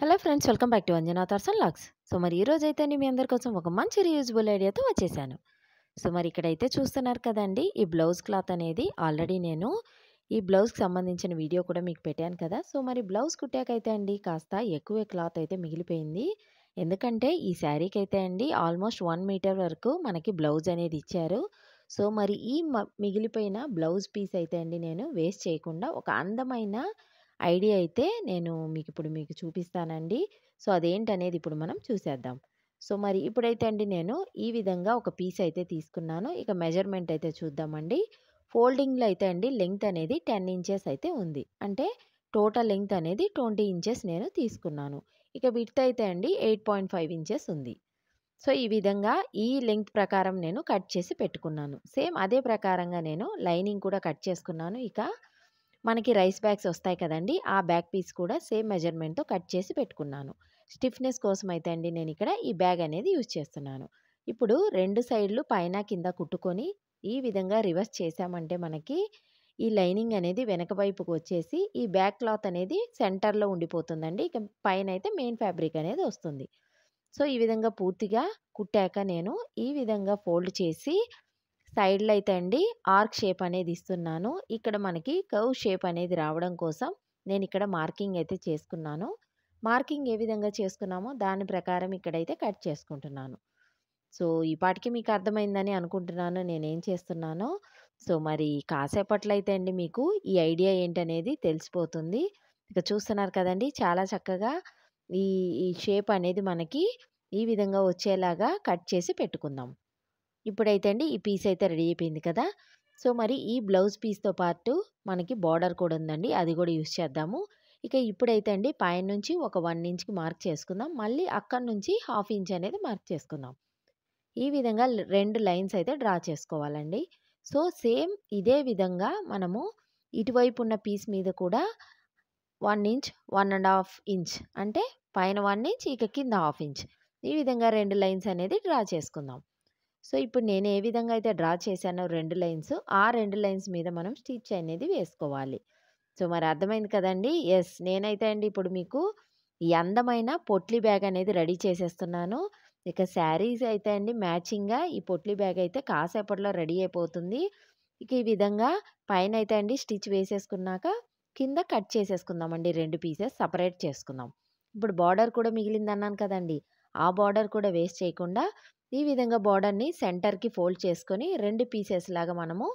Hello friends, welcome back to Anjana thoughts and logs. So మరి ఈ రోజైతే మీ అందరి కోసం ఒక మంచి రీయూజబుల్ ఐడియాతో వచ్చేసాను. సో మరి ఇక్కడైతే చూస్తున్నారు కదండి, ఈ బ్లౌజ్ క్లాత్ అనేది ఆల్రెడీ నేను ఈ బ్లౌజ్కి సంబంధించిన వీడియో కూడా మీకు పెట్టాను కదా. సో మరి బ్లౌజ్ కుట్టాకైతే అండి కాస్త ఎక్కువే క్లాత్ అయితే మిగిలిపోయింది. ఎందుకంటే ఈ శారీకి అయితే అండి ఆల్మోస్ట్ 1 మీటర్ వరకు మనకి బ్లౌజ్ అనేది ఇచ్చారు. సో మరి ఈ మిగిలిపోయిన బ్లౌజ్ పీస్ అయితే అండి నేను వేస్ట్ చేయకుండా ఒక అందమైన ఐడియా అయితే నేను మీకు చూపిస్తానండి. సో అదేంటనేది ఇప్పుడు మనం చూసేద్దాం. సో మరి ఇప్పుడైతే అండి నేను ఈ విధంగా ఒక పీస్ అయితే తీసుకున్నాను. ఇక మెజర్‌మెంట్ అయితే చూద్దామండి. ఫోల్డింగ్‌లో అయితే అండి లెంగ్త్ అనేది 10 ఇంచెస్ అయితే ఉంది. అంటే టోటల్ లెంగ్త్ అనేది 20 ఇంచెస్ నేను తీసుకున్నాను. ఇక విడ్త్ అయితే అండి 8.5 ఇంచెస్ ఉంది. సో ఈ విధంగా ఈ లెంగ్త్ ప్రకారం నేను కట్ చేసి పెట్టుకున్నాను. సేమ్ అదే ప్రకారంగా నేను లైనింగ్ కూడా కట్ చేసుకున్నాను. ఇక మనకి రైస్ బ్యాగ్స్ వస్తాయి కదండీ! ఆ బ్యాక్ పీస్ కూడా సేమ్ మెజర్‌మెంట్‌తో కట్ చేసి పెట్టుకున్నాను. స్టిఫ్‌నెస్ కోసం అయితే అండి నేనిక్కడ ఈ బ్యాగ్ అనేది యూజ్ చేస్తున్నాను. ఇప్పుడు 2 సైడ్‌లు పైన కింద కుట్టుకొని ఈ విధంగా రివర్స్ చేశామంటే మనకి ఈ లైనింగ్ అనేది వెనక వైపుకు వచ్చేసి ఈ బ్యాక్ క్లాత్ అనేది సెంటర్‌లో ఉండిపోతుందండి. ఇక పైనైతే మెయిన్ ఫ్యాబ్రిక్ అనేది వస్తుంది. సో ఈ విధంగా పూర్తిగా కుట్టాక నేను ఈ విధంగా ఫోల్డ్ చేసి సైడ్‌లో అయితే అండి ఆర్క్ షేప్ అనేది ఇస్తున్నాను. ఇక్కడ మనకి కర్వ్ షేప్ అనేది రావడం కోసం నేనిక్కడ మార్కింగ్ అయితే చేసుకున్నాను. మార్కింగ్ ఏ విధంగా చేసుకున్నామో దాని ప్రకారం ఇక్కడైతే కట్ చేసుకుంటున్నాను. సో ఈ పాటికి మీకు అర్థమైందని అనుకుంటున్నాను నేనేం చేస్తున్నానో. సో మరి కాసేపట్లో అయితే అండి మీకు ఈ ఐడియా ఏంటనేది తెలిసిపోతుంది. ఇక చూస్తున్నారు కదండీ, చాలా చక్కగా ఈ ఈ షేప్ అనేది మనకి ఈ విధంగా వచ్చేలాగా కట్ చేసి పెట్టుకుందాం. ఇప్పుడైతే అండి ఈ పీస్ అయితే రెడీ అయిపోయింది కదా. సో మరి ఈ బ్లౌజ్ పీస్‌తో పాటు మనకి బార్డర్ కూడా ఉందండి. అది కూడా యూజ్ చేద్దాము. ఇక ఇప్పుడైతే అండి పైనుంచి ఒక 1 ఇంచ్‌కి మార్క్ చేసుకుందాం. మళ్ళీ అక్కడి నుంచి హాఫ్ ఇంచ్ అనేది మార్క్ చేసుకుందాం. ఈ విధంగా 2 లైన్స్ అయితే డ్రా చేసుకోవాలండి. సో సేమ్ ఇదే విధంగా మనము ఇటువైపు ఉన్న పీస్ మీద కూడా 1 ఇంచ్, 1 ½ ఇంచ్ అంటే పైన 1 ఇంచ్, ఇక కింద హాఫ్ ఇంచ్. ఈ విధంగా 2 లైన్స్ అనేది డ్రా చేసుకుందాం. సో ఇప్పుడు నేను ఏ విధంగా అయితే డ్రా చేశానో 2 లైన్స్, ఆ 2 లైన్స్ మీద మనం స్టిచ్ అనేది వేసుకోవాలి. సో మరి అర్థమైంది కదండీ! యెస్. నేనైతే అండి ఇప్పుడు మీకు ఈ అందమైన పొట్లీ బ్యాగ్ అనేది రెడీ చేసేస్తున్నాను. ఇక శారీస్ అయితే అండి మ్యాచింగ్‌గా ఈ పొట్లీ బ్యాగ్ అయితే కాసేపట్లో రెడీ అయిపోతుంది. ఇక ఈ విధంగా పైనైతే అండి స్టిచ్ వేసేసుకున్నాక కింద కట్ చేసేసుకుందామండి. 2 పీసెస్ సెపరేట్ చేసుకుందాం. ఇప్పుడు బార్డర్ కూడా మిగిలిందన్నాను కదండీ! ఆ బార్డర్ కూడా వేస్ట్ చేయకుండా ఈ విధంగా బార్డర్‌ని సెంటర్‌కి ఫోల్డ్ చేసుకొని 2 పీసెస్ లాగా మనము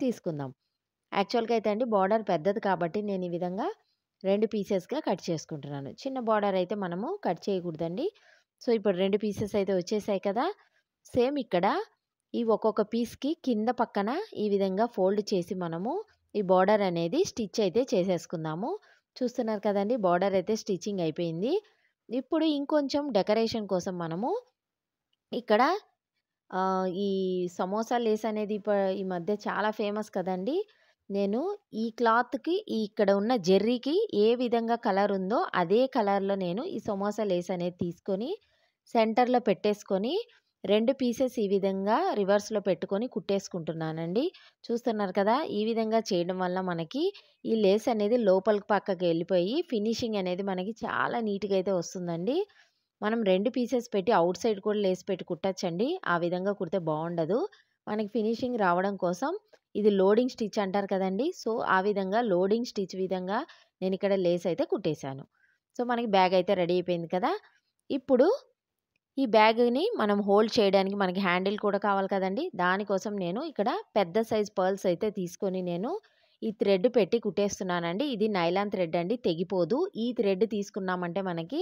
తీసుకుందాం. యాక్చువల్‌గా అయితే అండి బార్డర్ పెద్దది కాబట్టి నేను ఈ విధంగా 2 పీసెస్‌గా కట్ చేసుకుంటున్నాను. చిన్న బార్డర్ అయితే మనము కట్ చేయకూడదండి. సో ఇప్పుడు 2 పీసెస్ అయితే వచ్చేసాయి కదా. సేమ్ ఇక్కడ ఈ ఒక్కొక్క పీస్‌కి కింద పక్కన ఈ విధంగా ఫోల్డ్ చేసి మనము ఈ బార్డర్ అనేది స్టిచ్ అయితే చేసేసుకుందాము. చూస్తున్నారు కదండీ, బార్డర్ అయితే స్టిచ్చింగ్ అయిపోయింది. ఇప్పుడు ఇంకొంచెం డెకరేషన్ కోసం మనము ఇక్కడ ఈ సమోసా లేస్ అనేది ఈ మధ్య చాలా ఫేమస్ కదండీ. నేను ఈ క్లాత్‌కి ఇక్కడ ఉన్న జెర్రీకి ఏ విధంగా కలర్ ఉందో అదే కలర్‌లో నేను ఈ సమోసా లేస్ అనేది తీసుకొని సెంటర్‌లో పెట్టేసుకొని 2 పీసెస్ ఈ విధంగా రివర్స్‌లో పెట్టుకొని కుట్టేసుకుంటున్నానండి. చూస్తున్నారు కదా. ఈ విధంగా చేయడం వల్ల మనకి ఈ లేస్ అనేది లోపలికి పక్కకి వెళ్ళిపోయి ఫినిషింగ్ అనేది మనకి చాలా నీట్‌గా అయితే వస్తుందండి. మనం 2 పీసెస్ పెట్టి ఔట్ సైడ్ కూడా లేస్ పెట్టి కుట్టొచ్చండి. ఆ విధంగా కుడితే బావుండదు. మనకి ఫినిషింగ్ రావడం కోసం ఇది లోడింగ్ స్టిచ్ అంటారు కదండీ. సో ఆ విధంగా లోడింగ్ స్టిచ్ విధంగా నేనిక్కడ లేస్ అయితే కుట్టేశాను. సో మనకి బ్యాగ్ అయితే రెడీ అయిపోయింది కదా. ఇప్పుడు ఈ బ్యాగ్‌ని మనం హోల్డ్ చేయడానికి మనకి హ్యాండిల్ కూడా కావాలి కదండీ. దానికోసం నేను ఇక్కడ పెద్ద సైజ్ పర్ల్స్ అయితే తీసుకొని నేను ఈ థ్రెడ్ పెట్టి కుట్టేస్తున్నానండి. ఇది నైలాన్ థ్రెడ్ అండి, తెగిపోదు. ఈ థ్రెడ్ తీసుకున్నామంటే మనకి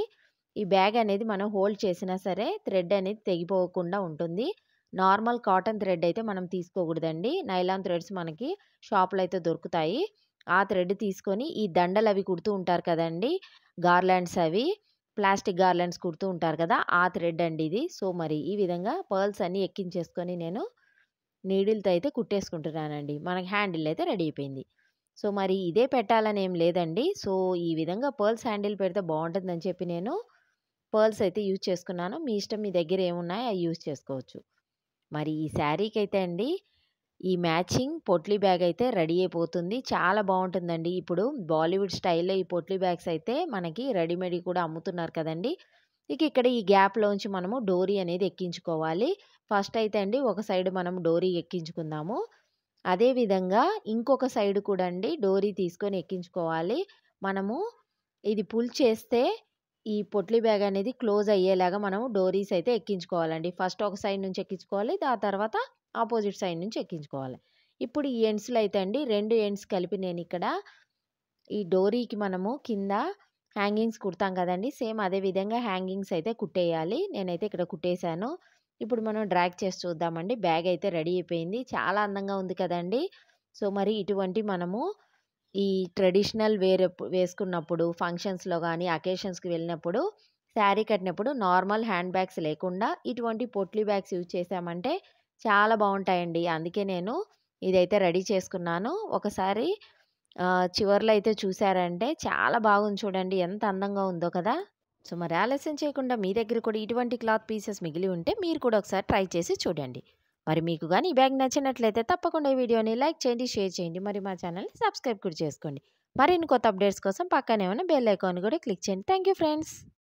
ఈ బ్యాగ్ అనేది మనం హోల్డ్ చేసినా సరే థ్రెడ్ అనేది తెగిపోకుండా ఉంటుంది. నార్మల్ కాటన్ థ్రెడ్ అయితే మనం తీసుకోకూడదండి. నైలాన్ థ్రెడ్స్ మనకి షాప్‌లో అయితే దొరుకుతాయి. ఆ థ్రెడ్ తీసుకొని ఈ దండలవి కుడుతూ ఉంటారు కదండీ, గార్లాండ్స్ అవి. ప్లాస్టిక్ గార్లాండ్స్ కుడుతూ ఉంటారు కదా, ఆ థ్రెడ్ అండి ఇది. సో మరి ఈ విధంగా పర్ల్స్ అన్నీ ఎక్కించేసుకొని నేను నీడిల్‌తో అయితే కుట్టేసుకుంటున్నానండి. మనకి హ్యాండిల్ అయితే రెడీ అయిపోయింది. సో మరి ఇదే పెట్టాలని ఏం లేదండి. సో ఈ విధంగా పర్ల్స్ హ్యాండిల్ పెడితే బావుంటుందని చెప్పి నేను పర్ల్స్ అయితే యూజ్ చేసుకున్నాను. మీ ఇష్టం, మీ దగ్గర ఏమున్నాయో అయి యూజ్ చేసుకోవచ్చు. మరి ఈ శారీకైతే అండి ఈ మ్యాచింగ్ పొట్లీ బ్యాగ్ అయితే రెడీ అయిపోతుంది. చాలా బావుంటుందండి. ఇప్పుడు బాలీవుడ్ స్టైల్‌లో ఈ పొట్లీ బ్యాగ్స్ అయితే మనకి రెడీమేడ్‌వి కూడా అమ్ముతున్నారు కదండీ! ఇక ఇక్కడ ఈ గ్యాప్‌లోంచి మనము డోరీ అనేది ఎక్కించుకోవాలి. ఫస్ట్ అయితే అండి ఒక సైడ్ మనం డోరీ ఎక్కించుకుందాము. అదే విధంగా ఇంకొక సైడ్ కూడా అండి డోరీ తీసుకొని ఎక్కించుకోవాలి. మనము ఇది పుల్ చేస్తే ఈ పొట్లీ బ్యాగ్ అనేది క్లోజ్ అయ్యేలాగా మనము డోరీస్ అయితే ఎక్కించుకోవాలండి. ఫస్ట్ ఒక సైడ్ నుంచి ఎక్కించుకోవాలి. తర్వాత ఆపోజిట్ సైడ్ నుంచి ఎక్కించుకోవాలి. ఇప్పుడు ఈ ఎండ్స్‌లో అయితే అండి 2 ఎండ్స్ కలిపి నేనిక్కడ ఈ డోరీకి మనము కింద హ్యాంగింగ్స్ కుడతాం కదండీ! సేమ్ అదే విధంగా హ్యాంగింగ్స్ అయితే కుట్టేయాలి. నేనైతే ఇక్కడ కుట్టేసాను. ఇప్పుడు మనం డ్రాగ్ చేసి చూద్దామండి. బ్యాగ్ అయితే రెడీ అయిపోయింది. చాలా అందంగా ఉంది కదండీ! సో, మరి ఇటువంటి మనము ఈ ట్రెడిషనల్ వేసుకున్నప్పుడు ఫంక్షన్స్‌లో గాని, అకేషన్స్‌కి వెళ్ళినప్పుడు, శారీ కట్టినప్పుడు నార్మల్ హ్యాండ్ బ్యాగ్స్ లేకుండా ఇటువంటి పొట్లీ బ్యాగ్స్ యూజ్ చేశామంటే చాలా బావుంటాయండి. అందుకే నేను ఇదైతే రెడీ చేసుకున్నాను. ఒకసారి చివర్లో అయితే చూసారంటే చాలా బాగుంది చూడండి. ఎంత అందంగా ఉందో కదా! సో, మరి ఆలస్యం చేయకుండా మీ దగ్గర కూడా ఇటువంటి క్లాత్ పీసెస్ మిగిలి ఉంటే మీరు కూడా ఒకసారి ట్రై చేసి చూడండి. మరి మీకు గాని ఈ బ్యాగ్ నచ్చినట్లయితే తప్పకుండా ఈ వీడియోని లైక్ చేయండి, షేర్ చేయండి. మరి మా ఛానల్‌ని సబ్స్క్రైబ్ కూడా చేసుకోండి. మరిన్ని కొత్త అప్డేట్స్ కోసం పక్కనే ఉన్న బెల్ ఐకాన్ కూడా క్లిక్ చేయండి. Thank you friends.